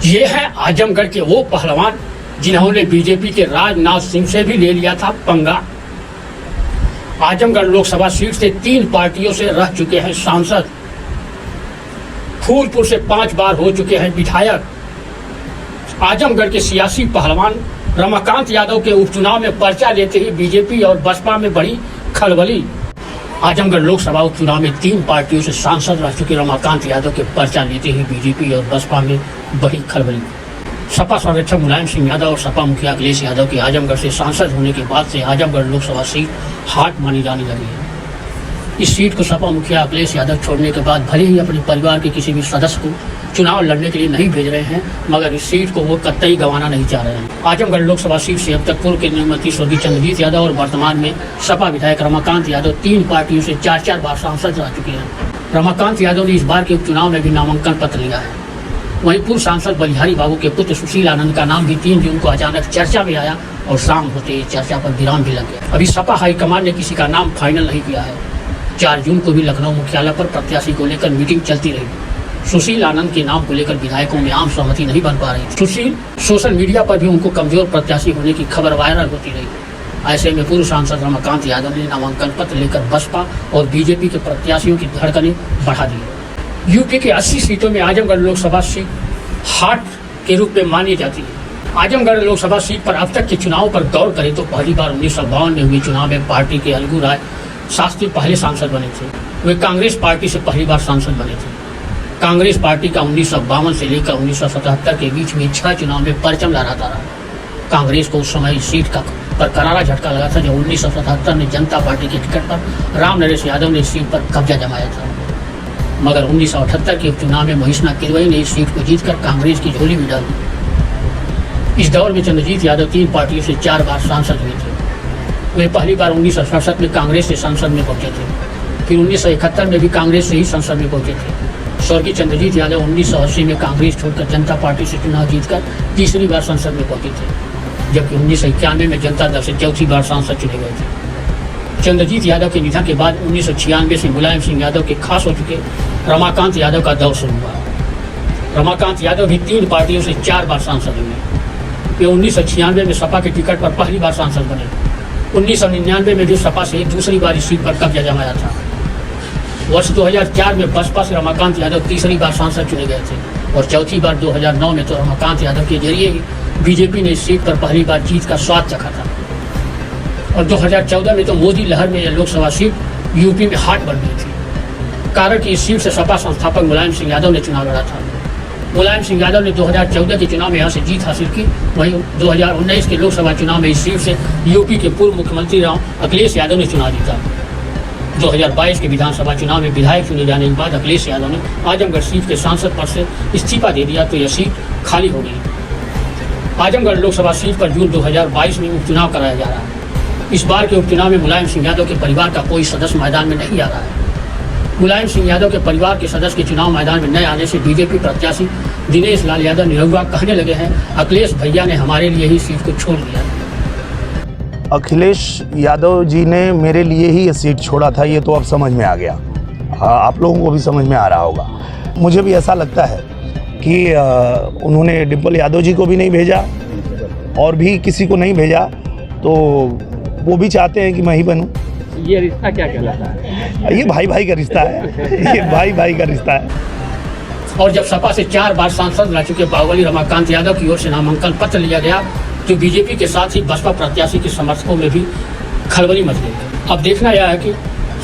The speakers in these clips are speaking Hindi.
ये है आजमगढ़ के वो पहलवान जिन्होंने बीजेपी के राजनाथ सिंह से भी ले लिया था पंगा। आजमगढ़ लोकसभा सीट से 3 पार्टियों से रह चुके हैं सांसद। फूलपुर से 5 बार हो चुके हैं विधायक। आजमगढ़ के सियासी पहलवान रमाकांत यादव के उपचुनाव में पर्चा लेते ही बीजेपी और बसपा में बड़ी खलबली। आजमगढ़ लोकसभा उपचुनाव में 3 पार्टियों से सांसद रह चुके रमाकांत यादव के पर्चा लेते ही बीजेपी और बसपा में बड़ी खलबली। सपा संरक्षक मुलायम सिंह यादव और सपा मुखिया अखिलेश यादव के आजमगढ़ से सांसद होने के बाद से आजमगढ़ लोकसभा सीट हाट मानी जाने लगी है। इस सीट को सपा मुखिया अखिलेश यादव छोड़ने के बाद भले ही अपने परिवार के किसी भी सदस्य को चुनाव लड़ने के लिए नहीं भेज रहे हैं, मगर इस सीट को वो कतई गंवाना नहीं चाह रहे हैं। आजमगढ़ लोकसभा सीट से अब तक पूर्व केंद्रीय मंत्री स्वर्गीय चंद्रजीत यादव और वर्तमान में सपा विधायक रमाकांत यादव 3 पार्टियों से 4 बार सांसद रह चुके हैं। रमाकांत यादव ने इस बार के उपचुनाव में भी नामांकन पत्र लिया है। वहीं पूर्व सांसद बलिहारी बाबू के पुत्र सुशील आनंद का नाम भी 3 जून को अचानक चर्चा में आया और शाम होते ही चर्चा पर विराम भी लग गया। अभी सपा हाईकमान ने किसी का नाम फाइनल नहीं किया है। 4 जून को भी लखनऊ मुख्यालय पर प्रत्याशी को लेकर मीटिंग चलती रही। सुशील आनंद के नाम को लेकर विधायकों में आम सहमति नहीं बन पा रही थी। सुशील सोशल मीडिया पर भी उनको कमजोर प्रत्याशी होने की खबर वायरल होती रही। ऐसे में पूर्व सांसद रमाकांत यादव ने नामांकन पत्र लेकर बसपा और बीजेपी के प्रत्याशियों की धड़कनें बढ़ा दी। यूपी के 80 सीटों में आजमगढ़ लोकसभा सीट हाट के रूप में मानी जाती है। आजमगढ़ लोकसभा सीट पर अब तक के चुनाव पर गौर करें तो पहली बार 1952 में हुए चुनाव में पार्टी के अलगू राय शास्त्री पहले सांसद बने थे। वे कांग्रेस पार्टी से पहली बार सांसद बने थे। कांग्रेस पार्टी का 1952 से लेकर 1977 के बीच में 6 चुनाव में परचम लहराता रहा। कांग्रेस को उस समय इस सीट का पर करारा झटका लगा था जब 1977 में जनता पार्टी के टिकट पर राम नरेश यादव ने इस सीट पर कब्जा जमाया था, मगर 1978 के उपचुनाव में महिष्णा किदवई ने इस सीट को जीतकर कांग्रेस की झोली में डाल दी। इस दौर में चंद्रजीत यादव 3 पार्टियों से 4 बार सांसद हुए थे। वे पहली बार 1967 में कांग्रेस से संसद में पहुंचे थे, फिर 1971 में भी कांग्रेस से ही संसद में पहुंचे थे। स्वर्गीय चंद्रजीत यादव 1980 में कांग्रेस छोड़कर जनता पार्टी से चुनाव जीतकर तीसरी बार संसद में पहुंचे थे, जबकि 1991 में जनता दल से 4थी बार सांसद चुने गए थे। चंद्रजीत यादव के निधन के बाद 1996 से मुलायम सिंह यादव के खास हो चुके रमाकांत यादव का दौर शुरू हुआ। रमाकांत यादव भी 3 पार्टियों से 4 बार सांसद हुए। वे 1996 में सपा के टिकट पर पहली बार सांसद बने। 1999 में भी सपा से दूसरी बार इस सीट पर कब्जा जमाया था। वर्ष 2004 में बसपा से रमाकांत यादव तीसरी बार सांसद चुने गए थे और 4थी बार 2009 में तो रमाकांत यादव के जरिए ही बीजेपी ने इस सीट पर पहली बार जीत का स्वाद चखा था। और 2014 में तो मोदी लहर में यह लोकसभा सीट यूपी में हाट बन गई थी, कारण कि इस सीट से सपा संस्थापक मुलायम सिंह यादव ने चुनाव लड़ा था। मुलायम सिंह यादव ने 2014 के चुनाव में यहाँ से जीत हासिल की। वहीं 2019 के लोकसभा चुनाव में इस सीट से यूपी के पूर्व मुख्यमंत्री अखिलेश यादव ने चुनाव जीता। 2022 के विधानसभा चुनाव में विधायक चुने जाने के बाद अखिलेश यादव ने आजमगढ़ सीट के सांसद पद से इस्तीफा दे दिया तो यह सीट खाली हो गई। आजमगढ़ लोकसभा सीट पर जून 2022 में उपचुनाव कराया जा रहा है। इस बार के उपचुनाव में मुलायम सिंह यादव के परिवार का कोई सदस्य मैदान में नहीं आ रहा है। मुलायम सिंह यादव के परिवार के सदस्य के चुनाव मैदान में न आने से बीजेपी प्रत्याशी दिनेश लाल यादव निरहुआ कहने लगे हैं, अखिलेश भैया ने हमारे लिए ही सीट को छोड़ दिया। अखिलेश यादव जी ने मेरे लिए ही ये सीट छोड़ा था, ये तो अब समझ में आ गया। आप लोगों को भी समझ में आ रहा होगा। मुझे भी ऐसा लगता है कि उन्होंने डिम्पल यादव जी को भी नहीं भेजा और भी किसी को नहीं भेजा, तो वो भी चाहते हैं कि मैं ही बनूं। ये रिश्ता क्या कहलाता है? ये भाई भाई का रिश्ता है। ये भाई भाई का रिश्ता है। और जब सपा से 4 बार सांसद रह चुके बाहुबली रमाकांत यादव की ओर से नामांकन पत्र लिया गया तो बीजेपी के साथ ही बसपा प्रत्याशी के समर्थकों में भी खलबली मच गई। अब देखना यह है कि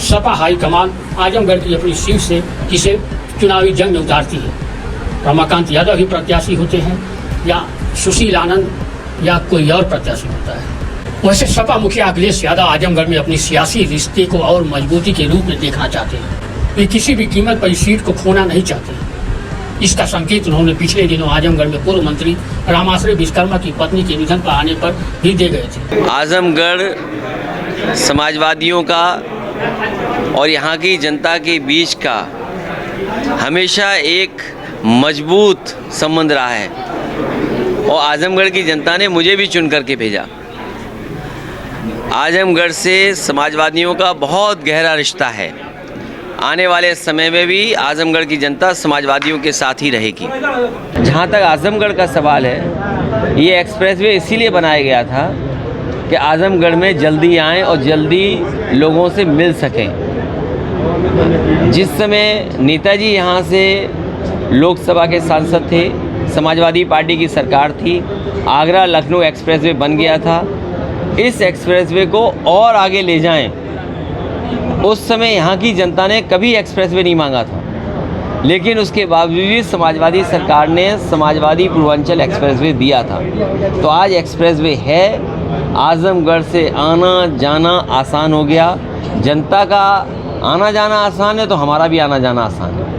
सपा हाईकमान आजमगढ़ की अपनी सीट से किसे चुनावी जंग में उतारती है। रमाकांत यादव ही प्रत्याशी होते हैं या सुशील आनंद या कोई और प्रत्याशी होता है। वैसे सपा मुखिया अखिलेश यादव आजमगढ़ में अपनी सियासी रिश्ते को और मजबूती के रूप में देखना चाहते हैं। वे किसी भी कीमत पर इस सीट को खोना नहीं चाहते। इसका संकेत उन्होंने पिछले दिनों आजमगढ़ में पूर्व मंत्री रामाश्रय विश्वकर्मा की पत्नी के निधन पर आने पर भी दे गए थे। आजमगढ़ समाजवादियों का और यहाँ की जनता के बीच का हमेशा एक मजबूत संबंध रहा है और आजमगढ़ की जनता ने मुझे भी चुन करके भेजा। आजमगढ़ से समाजवादियों का बहुत गहरा रिश्ता है। आने वाले समय में भी आजमगढ़ की जनता समाजवादियों के साथ ही रहेगी। जहाँ तक आजमगढ़ का सवाल है, ये एक्सप्रेसवे इसीलिए बनाया गया था कि आजमगढ़ में जल्दी आएँ और जल्दी लोगों से मिल सकें। जिस समय नेताजी यहाँ से लोकसभा के सांसद थे, समाजवादी पार्टी की सरकार थी, आगरा लखनऊ एक्सप्रेसवे बन गया था। इस एक्सप्रेसवे को और आगे ले जाएं। उस समय यहाँ की जनता ने कभी एक्सप्रेसवे नहीं मांगा था, लेकिन उसके बावजूद भी समाजवादी सरकार ने समाजवादी पूर्वांचल एक्सप्रेसवे दिया था। तो आज एक्सप्रेसवे है, आजमगढ़ से आना जाना आसान हो गया। जनता का आना जाना आसान है तो हमारा भी आना जाना आसान है।